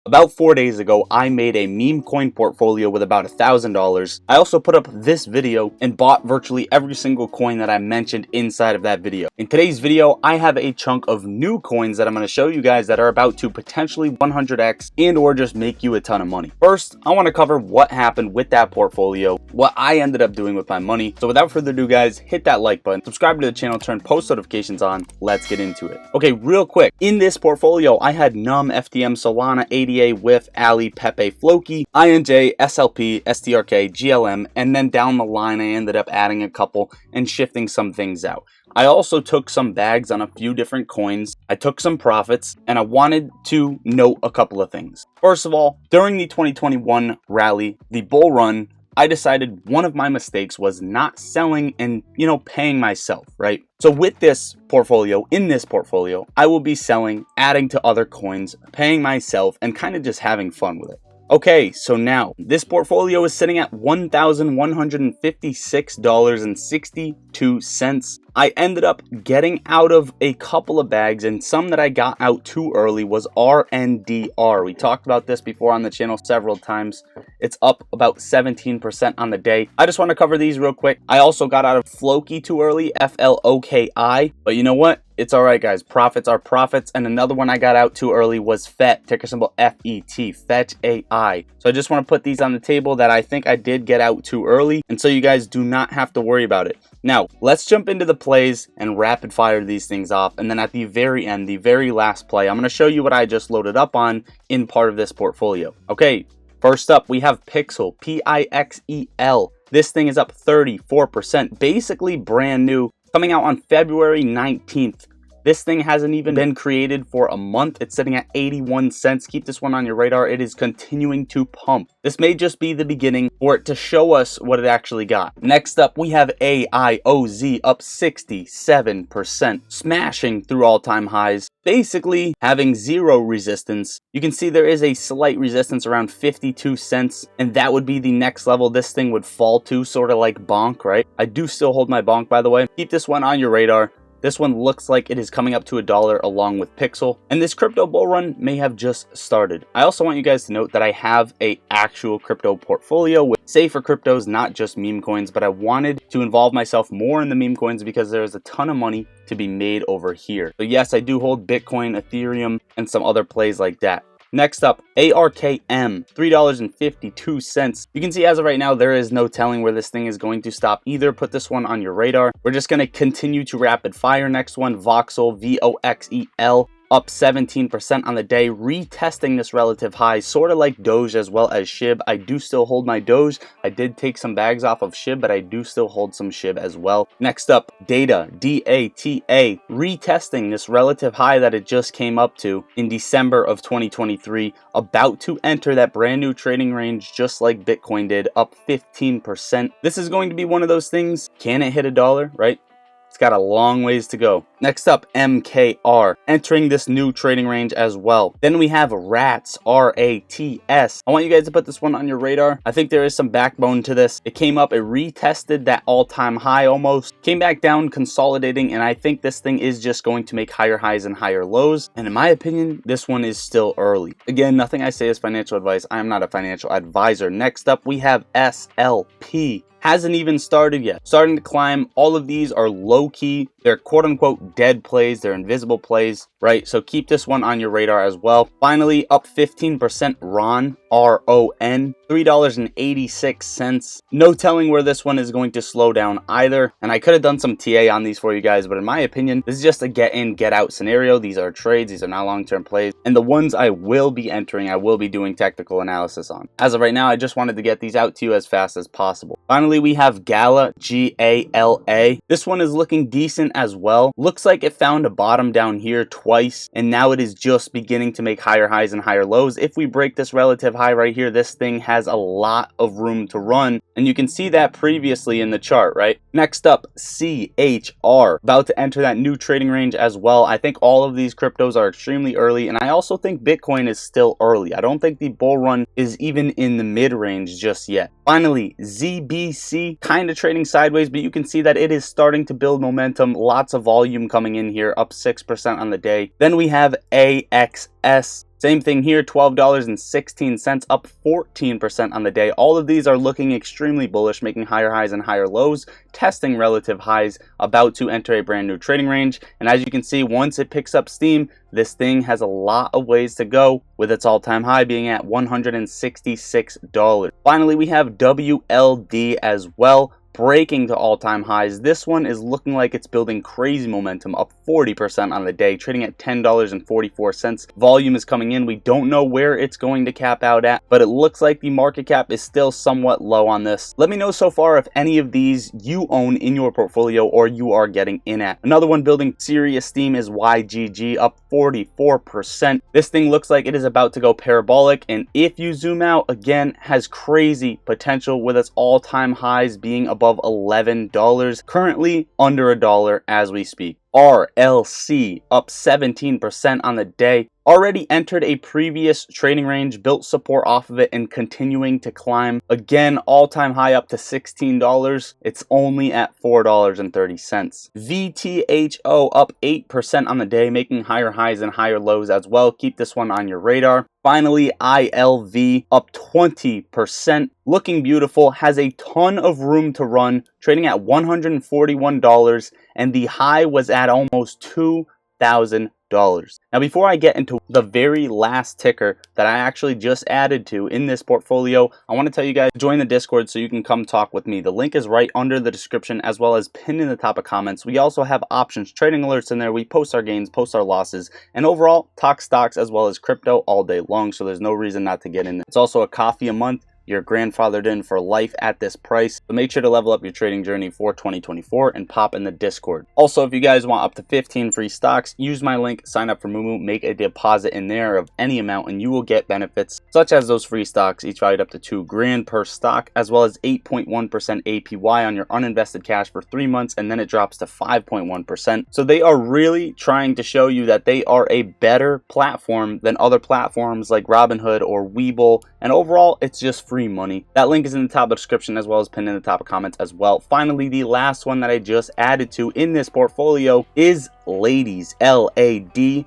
About 4 days ago, I made a meme coin portfolio with about $1,000. I also put up this video and bought virtually every single coin that I mentioned inside of that video. In today's video, I have a chunk of new coins that I'm going to show you guys that are about to potentially 100x and or just make you a ton of money. First, I want to cover what happened with that portfolio, what I ended up doing with my money. So without further ado, guys, hit that like button, subscribe to the channel, turn post notifications on. Let's get into it. Okay, real quick. In this portfolio, I had NUM, FTM, Solana, ADA, WIF, Ali, Pepe, Floki, INJ, SLP, STRK, GLM, and then down the line, I ended up adding a couple and shifting some things out. I also took some bags on a few different coins. I took some profits, and I wanted to note a couple of things. First of all, during the 2021 rally, the bull run, I decided one of my mistakes was not selling and, paying myself, right? So with this portfolio, in this portfolio, I will be selling, adding to other coins, paying myself, and kind of just having fun with it. Okay, so now this portfolio is sitting at $1,156.62. I ended up getting out of a couple of bags, and some that I got out too early was RNDR. We talked about this before on the channel several times. It's up about 17% on the day. I just want to cover these real quick. I also got out of Floki too early, FLOKI, but you know what? It's all right, guys. Profits are profits. And another one I got out too early was FET, ticker symbol FET, FET AI. So I just want to put these on the table that I think I did get out too early, and so you guys do not have to worry about it. Now, let's jump into the plays and rapid fire these things off. And then at the very end, the very last play, I'm going to show you what I just loaded up on in part of this portfolio. Okay, first up, we have Pixel, PIXEL. This thing is up 34%, basically brand new, coming out on February 19th. This thing hasn't even been created for a month. It's sitting at 81 cents. Keep this one on your radar. It is continuing to pump. This may just be the beginning for it to show us what it actually got. Next up, we have AIOZ up 67%, smashing through all-time highs, basically having zero resistance. You can see there is a slight resistance around 52 cents, and that would be the next level this thing would fall to, sort of like Bonk, right? I do still hold my Bonk, by the way. Keep this one on your radar. This one looks like it is coming up to $1 along with Pixel, and this crypto bull run may have just started. I also want you guys to note that I have a actual crypto portfolio with safer cryptos, not just meme coins, but I wanted to involve myself more in the meme coins because there is a ton of money to be made over here. So yes, I do hold Bitcoin, Ethereum, and some other plays like that. Next up, ARKM, $3.52. You can see as of right now, there is no telling where this thing is going to stop either. Put this one on your radar. We're just going to continue to rapid fire. Next one, Voxel, VOXEL. Up 17% on the day, retesting this relative high, sort of like Doge as well as SHIB. I do still hold my Doge. I did take some bags off of SHIB, but I do still hold some SHIB as well. Next up, Data, DATA, retesting this relative high that it just came up to in December of 2023, about to enter that brand new trading range just like Bitcoin did, up 15%. This is going to be one of those things. Can it hit $1, right? It's got a long ways to go. Next up, MKR, entering this new trading range as well. Then we have RATS, RATS. I want you guys to put this one on your radar. I think there is some backbone to this. It came up, it retested that all-time high almost, came back down, consolidating, and I think this thing is just going to make higher highs and higher lows. And in my opinion, this one is still early. Again, nothing I say is financial advice. I am not a financial advisor. Next up, we have SLP. Hasn't even started yet. Starting to climb. All of these are low-key. They're quote-unquote dead plays. They're invisible plays, right? So keep this one on your radar as well. Finally, up 15%, RON, RON, $3.86. No telling where this one is going to slow down either. And I could have done some TA on these for you guys, but in my opinion, this is just a get in, get out scenario. These are trades. These are not long-term plays. And the ones I will be entering, I will be doing technical analysis on. As of right now, I just wanted to get these out to you as fast as possible. Finally, we have Gala, G-A-L-A. This one is looking decent as well. Looks like it found a bottom down here twice, and now it is just beginning to make higher highs and higher lows. If we break this relative high right here, this thing has a lot of room to run, and you can see that previously in the chart, right? Next up, CHR, about to enter that new trading range as well. I think all of these cryptos are extremely early, and I also think Bitcoin is still early. I don't think the bull run is even in the mid-range just yet. Finally, ZBC, kind of trading sideways, but you can see that it is starting to build momentum. Lots of volume coming in here, up 6% on the day. day. Then we have AXS. Same thing here, $12.16, up 14% on the day. All of these are looking extremely bullish, making higher highs and higher lows, testing relative highs, about to enter a brand new trading range. And as you can see, once it picks up steam, this thing has a lot of ways to go, with its all-time high being at $166. Finally, we have WLD as well, breaking to all-time highs. This one is looking like it's building crazy momentum, up 40% on the day, trading at $10.44. Volume is coming in. We don't know where it's going to cap out at, but it looks like the market cap is still somewhat low on this. Let me know so far if any of these you own in your portfolio or you are getting in at. Another one building serious steam is YGG, up 44%. This thing looks like it is about to go parabolic, and if you zoom out, again, has crazy potential, with its all-time highs being above $11, currently under $1 as we speak. RLC up 17% on the day. Already entered a previous trading range, built support off of it, and continuing to climb. Again, all-time high up to $16. It's only at $4.30. VTHO up 8% on the day, making higher highs and higher lows as well. Keep this one on your radar. Finally, ILV up 20%, looking beautiful, has a ton of room to run, trading at $141, and the high was at almost $2,000. Now, before I get into the very last ticker that I actually just added to in this portfolio, I want to tell you guys to join the Discord so you can come talk with me. The link is right under the description, as well as pinned in the top of comments. We also have options trading alerts in there. We post our gains, post our losses, and overall talk stocks as well as crypto all day long, so there's no reason not to get in there. It's also a coffee a month. You're grandfathered in for life at this price. So make sure to level up your trading journey for 2024 and pop in the Discord. Also, if you guys want up to 15 free stocks, use my link, sign up for Moomoo, make a deposit in there of any amount, and you will get benefits such as those free stocks, each valued up to $2 grand per stock, as well as 8.1% APY on your uninvested cash for 3 months, and then it drops to 5.1%. So they are really trying to show you that they are a better platform than other platforms like Robinhood or Webull, and overall, it's just free money. That link is in the top of the description, as well as pinned in the top of comments as well. Finally, the last one that I just added to in this portfolio is Ladies, LADYS,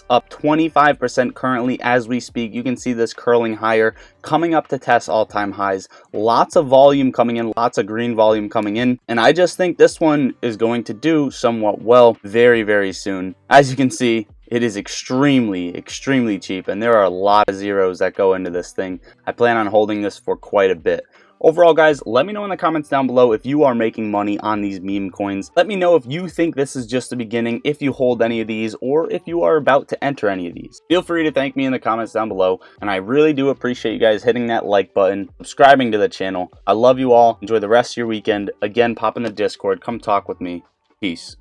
up 25% currently as we speak. You can see this curling higher, coming up to test all-time highs. Lots of volume coming in, lots of green volume coming in, and I just think this one is going to do somewhat well very, very soon. As you can see, it is extremely cheap, and there are a lot of zeros that go into this thing. I plan on holding this for quite a bit. Overall, guys, let me know in the comments down below if you are making money on these meme coins. Let me know if you think this is just the beginning, if you hold any of these, or if you are about to enter any of these. Feel free to thank me in the comments down below, and I really do appreciate you guys hitting that like button, subscribing to the channel. I love you all. Enjoy the rest of your weekend. Again, pop in the Discord. Come talk with me. Peace.